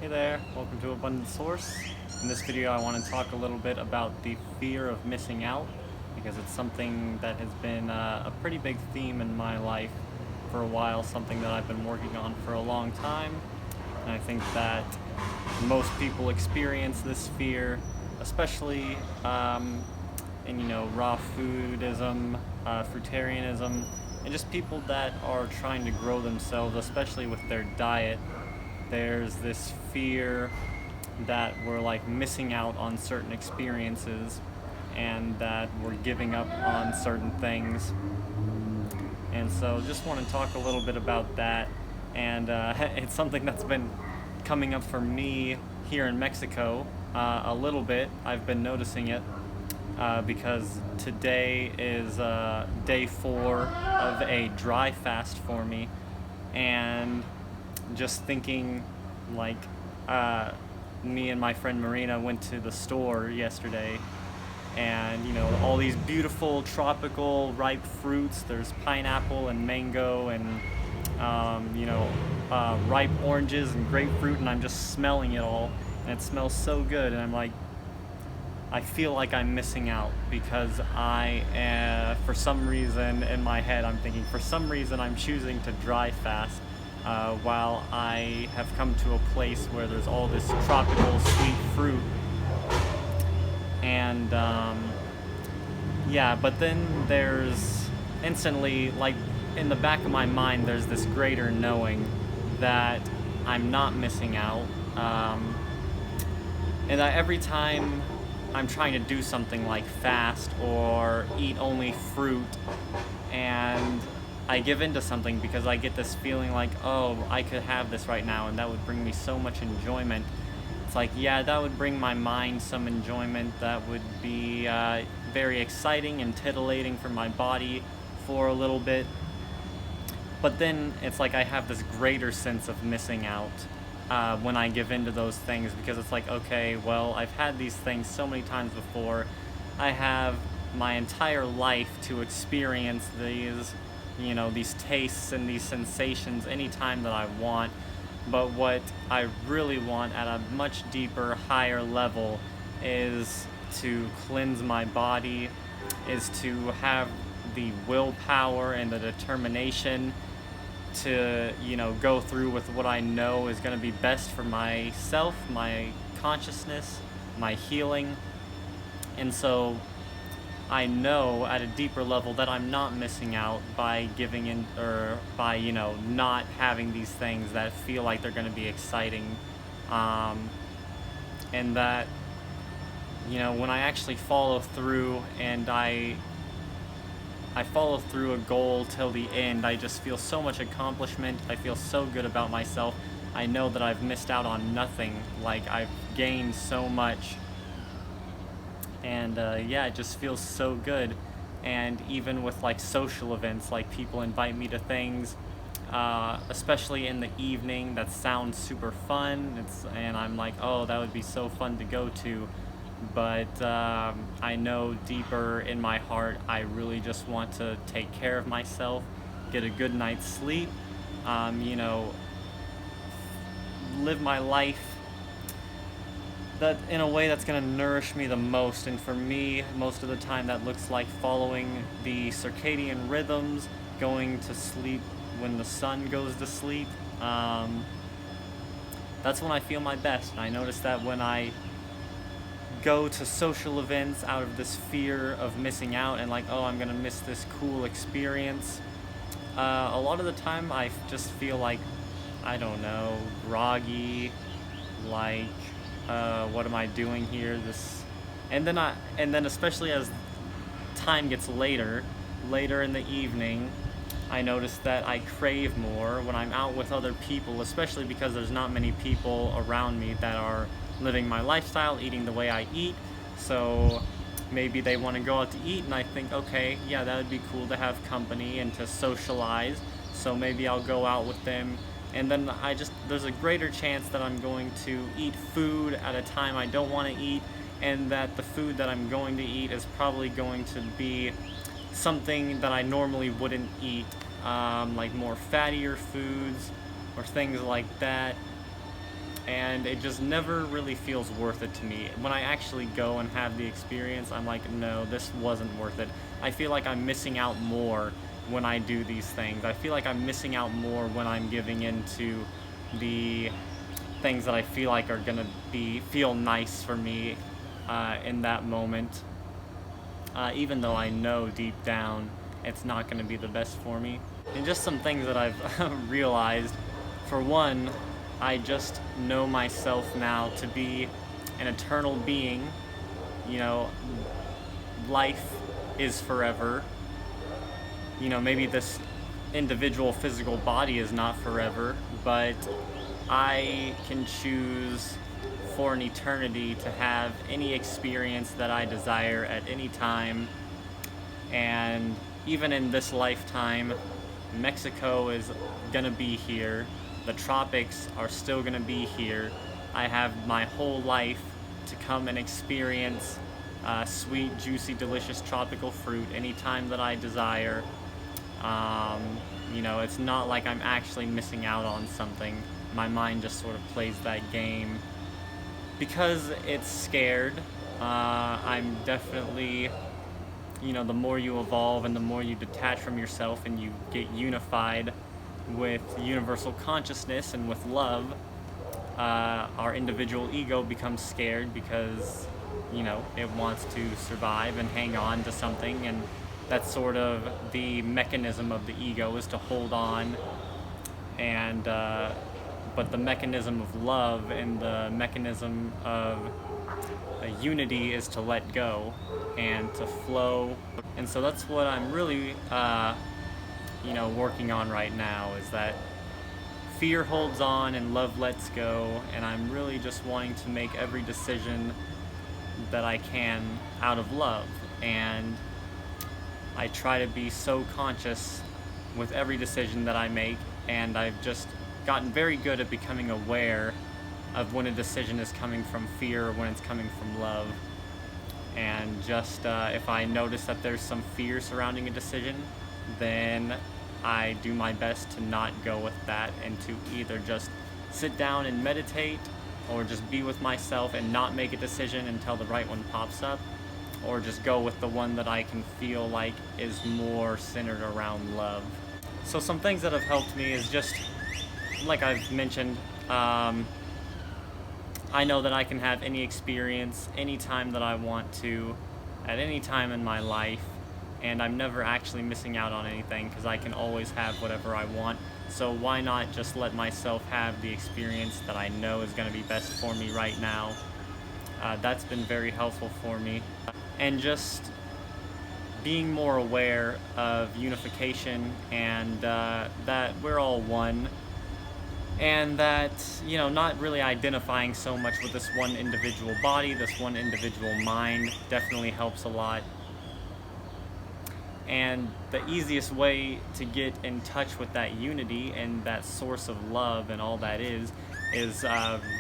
Hey there, welcome to Abundant Source. In this video I want to talk a little bit about the fear of missing out because it's something that has been a pretty big theme in my life for a while, something that I've been working on for a long time. And I think that most people experience this fear, especially in, raw foodism, fruitarianism, and just people that are trying to grow themselves, especially with their diet. There's this fear that we're like missing out on certain experiences and that we're giving up on certain things. And so just want to talk a little bit about that. And it's something that's been coming up for me here in Mexico a little bit. I've been noticing it because today is day 4 of a dry fast for me. And just thinking, like, me and my friend Marina went to the store yesterday, and all these beautiful tropical ripe fruits. There's pineapple and mango and ripe oranges and grapefruit, and I'm just smelling it all, and it smells so good. And I'm like, I feel like I'm missing out because for some reason in my head, I'm thinking, for some reason I'm choosing to dry fast while I have come to a place where there's all this tropical sweet fruit. And but then there's instantly, like, in the back of my mind, there's this greater knowing that I'm not missing out. And that every time I'm trying to do something like fast or eat only fruit, and I give into something because I get this feeling like, oh, I could have this right now and that would bring me so much enjoyment. It's like, yeah, that would bring my mind some enjoyment. That would be very exciting and titillating for my body for a little bit. But then it's like I have this greater sense of missing out when I give into those things, because it's like, okay, well, I've had these things so many times before. I have my entire life to experience these tastes and these sensations anytime that I want. But what I really want at a much deeper, higher level is to cleanse my body, is to have the willpower and the determination to, go through with what I know is going to be best for myself, my consciousness, my healing. And so I know at a deeper level that I'm not missing out by giving in, or by, not having these things that feel like they're going to be exciting. And that, when I actually follow through and I follow through a goal till the end, I just feel so much accomplishment. I feel so good about myself. I know that I've missed out on nothing. Like, I've gained so much. And it just feels so good. And even with like social events, like people invite me to things, especially in the evening, that sounds super fun. And I'm like, oh, that would be so fun to go to. But I know deeper in my heart, I really just want to take care of myself, get a good night's sleep, live my life that in a way that's going to nourish me the most. And for me, most of the time that looks like following the circadian rhythms, going to sleep when the sun goes to sleep. That's when I feel my best. And I notice that when I go to social events out of this fear of missing out and like, oh, I'm going to miss this cool experience, a lot of the time I just feel like, I don't know, groggy, like, what am I doing here? And then especially as time gets later in the evening, I notice that I crave more when I'm out with other people, especially because there's not many people around me that are living my lifestyle, eating the way I eat. So maybe they want to go out to eat, and I think, okay, yeah, that would be cool to have company and to socialize. So maybe I'll go out with them. And then there's a greater chance that I'm going to eat food at a time I don't want to eat, and that the food that I'm going to eat is probably going to be something that I normally wouldn't eat, like more fattier foods or things like that. and it just never really feels worth it to me. When I actually go and have the experience, I'm like, no, this wasn't worth it. I feel like I'm missing out more when I do these things. I feel like I'm missing out more when I'm giving into the things that I feel like are gonna feel nice for me in that moment, even though I know deep down it's not gonna be the best for me. And just some things that I've realized. For one, I just know myself now to be an eternal being. You know, life is forever. You know, maybe this individual physical body is not forever, but I can choose for an eternity to have any experience that I desire at any time. And even in this lifetime, Mexico is gonna be here. The tropics are still gonna be here. I have my whole life to come and experience sweet, juicy, delicious tropical fruit anytime that I desire. You know, it's not like I'm actually missing out on something. My mind just sort of plays that game because it's scared. I'm definitely, you know, the more you evolve and the more you detach from yourself and you get unified with universal consciousness and with love, our individual ego becomes scared because, you know, it wants to survive and hang on to something, and that's sort of the mechanism of the ego, is to hold on. And but the mechanism of love and the mechanism of unity is to let go and to flow. And so that's what I'm really you know, working on right now, is that fear holds on and love lets go, and I'm really just wanting to make every decision that I can out of love. And I try to be so conscious with every decision that I make, and I've just gotten very good at becoming aware of when a decision is coming from fear or when it's coming from love. And just if I notice that there's some fear surrounding a decision, then I do my best to not go with that, and to either just sit down and meditate, or just be with myself and not make a decision until the right one pops up, or just go with the one that I can feel like is more centered around love. So some things that have helped me is just, like I've mentioned, I know that I can have any experience anytime that I want to, at any time in my life, and I'm never actually missing out on anything because I can always have whatever I want. So why not just let myself have the experience that I know is going to be best for me right now? That's been very helpful for me. And just being more aware of unification, and that we're all one, and that, you know, not really identifying so much with this one individual body, this one individual mind, definitely helps a lot. And the easiest way to get in touch with that unity and that source of love and all that is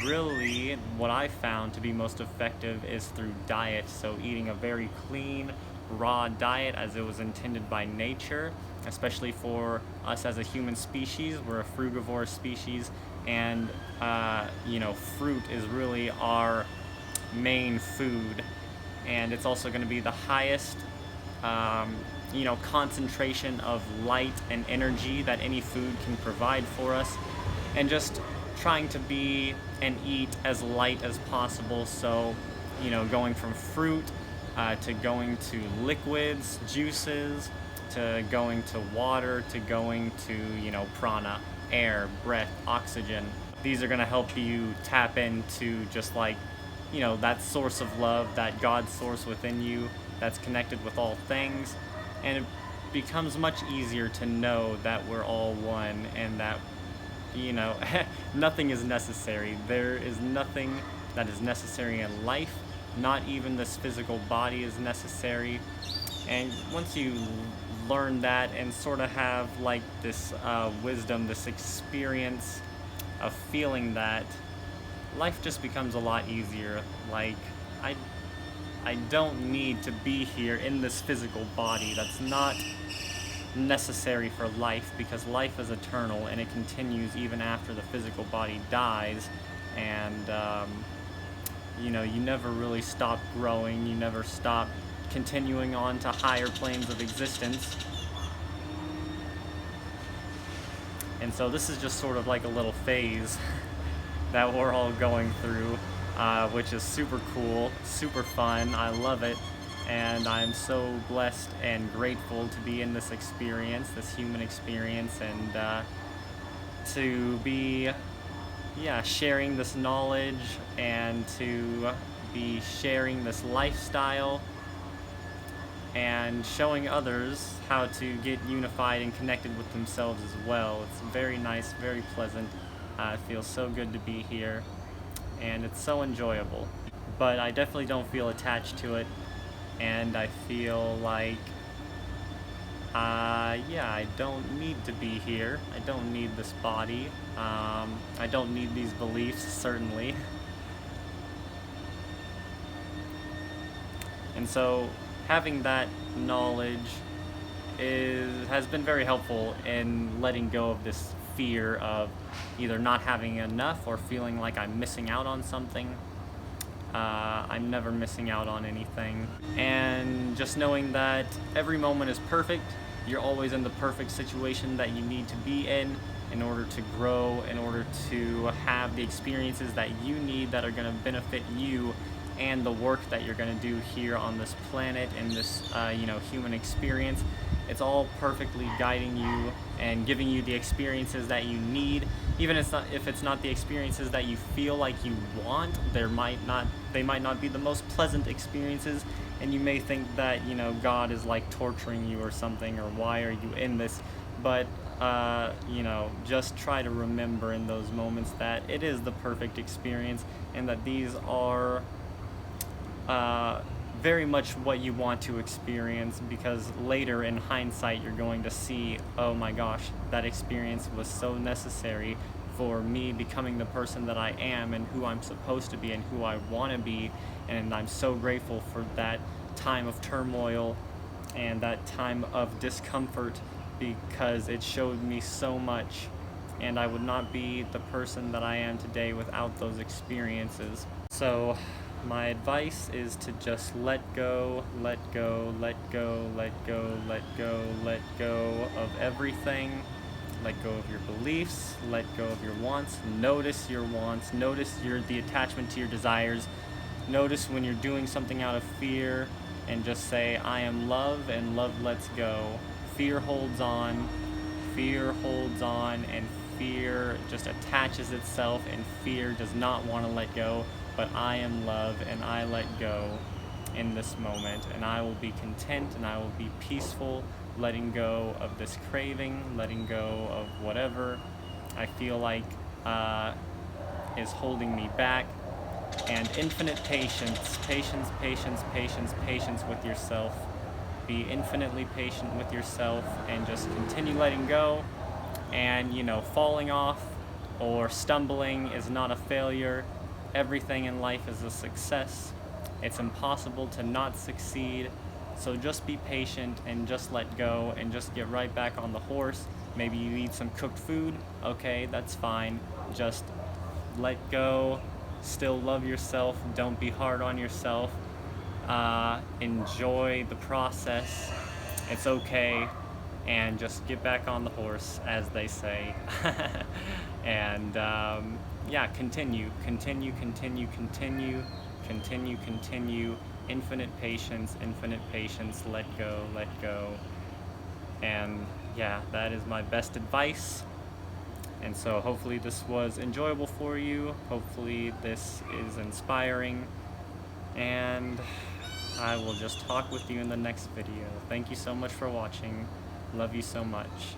really what I found to be most effective is through diet. So eating a very clean, raw diet as it was intended by nature, especially for us as a human species. We're a frugivorous species, and you know, fruit is really our main food, and it's also going to be the highest you know, concentration of light and energy that any food can provide for us. And just trying to be and eat as light as possible. So, you know, going from fruit to going to liquids, juices, to going to water, to going to, you know, prana, air, breath, oxygen. These are going to help you tap into just like, you know, that source of love, that God source within you that's connected with all things. And it becomes much easier to know that we're all one, and that, you know, nothing is necessary. There is nothing that is necessary in life. Not even this physical body is necessary. And once you learn that and sort of have like this wisdom, this experience of feeling that, life just becomes a lot easier. Like, I don't need to be here in this physical body. That's not necessary for life, because life is eternal and it continues even after the physical body dies. and you know, you never really stop growing, you never stop continuing on to higher planes of existence. And so this is just sort of like a little phase that we're all going through, which is super cool, super fun. I love it, and I'm so blessed and grateful to be in this experience, this human experience, and to be, yeah, sharing this knowledge and to be sharing this lifestyle and showing others how to get unified and connected with themselves as well. It's very nice, very pleasant. It feels so good to be here, and it's so enjoyable. But I definitely don't feel attached to it, and I feel like, yeah, I don't need to be here. I don't need this body. I don't need these beliefs, certainly. And so having that knowledge has been very helpful in letting go of this fear of either not having enough or feeling like I'm missing out on something. I'm never missing out on anything. And just knowing that every moment is perfect, you're always in the perfect situation that you need to be in order to grow, in order to have the experiences that you need that are going to benefit you and the work that you're going to do here on this planet in this you know, human experience. It's all perfectly guiding you and giving you the experiences that you need. Even if it's not the experiences that you feel like you want, they might not be the most pleasant experiences, and you may think that, you know, God is like torturing you or something, or why are you in this? But you know, just try to remember in those moments that it is the perfect experience, and that these are very much what you want to experience, because later in hindsight you're going to see, oh my gosh, that experience was so necessary for me becoming the person that I am and who I'm supposed to be and who I want to be. And I'm so grateful for that time of turmoil and that time of discomfort, because it showed me so much, and I would not be the person that I am today without those experiences. So my advice is to just let go, let go, let go, let go, let go, let go of everything. Let go of your beliefs, let go of your wants, notice your wants, notice the attachment to your desires, notice when you're doing something out of fear, and just say, I am love, and love lets go. Fear holds on, and fear just attaches itself, and fear does not want to let go. But I am love, and I let go in this moment, and I will be content, and I will be peaceful, letting go of this craving, letting go of whatever I feel like is holding me back. And infinite patience, patience, patience, patience, patience with yourself. Be infinitely patient with yourself, and just continue letting go. And, you know, falling off or stumbling is not a failure. Everything in life is a success. It's impossible to not succeed. So just be patient and just let go and just get right back on the horse. Maybe you eat some cooked food. Okay, that's fine. Just let go. Still love yourself. Don't be hard on yourself. Enjoy the process. It's okay. And just get back on the horse, as they say. And yeah, continue. Infinite patience, let go. And yeah, that is my best advice. And so hopefully this was enjoyable for you. Hopefully this is inspiring. And I will just talk with you in the next video. Thank you so much for watching. Love you so much.